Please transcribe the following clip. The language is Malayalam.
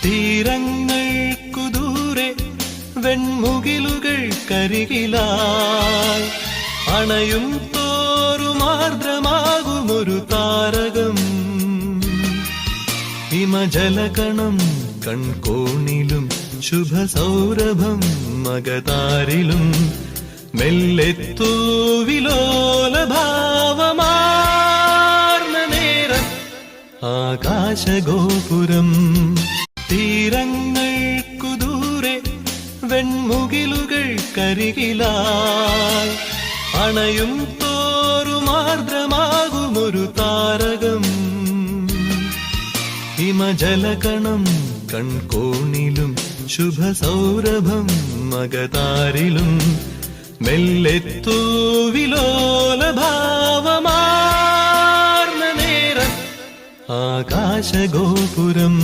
തീരങ്ങൾക്കു ദൂരെ വെൺമുകിലുകൾ കരികിലായി അണയും തോറുമാർദ്രമാകുമൊരു താരകം. ഹിമജലകണം കൺകോണിലും ശുഭസൗരഭം മകതാരിലും മെല്ലെത്തൂവിലോലഭാവമാർന്ന നേരം ആകാശഗോപുരം. തീരങ്ങൾക്കു ദൂരെ വെൺമുകിലുകൾ കരികിലായി അണയും തോറുമാർദ്രമാകുമൊരു താരകം. ഹിമജലകണം കൺകോണിലും ശുഭസൗരഭം മകതാരിലും മെല്ലെത്തൂവിലോലഭാവമാർന്ന നേരം ആകാശഗോപുരം.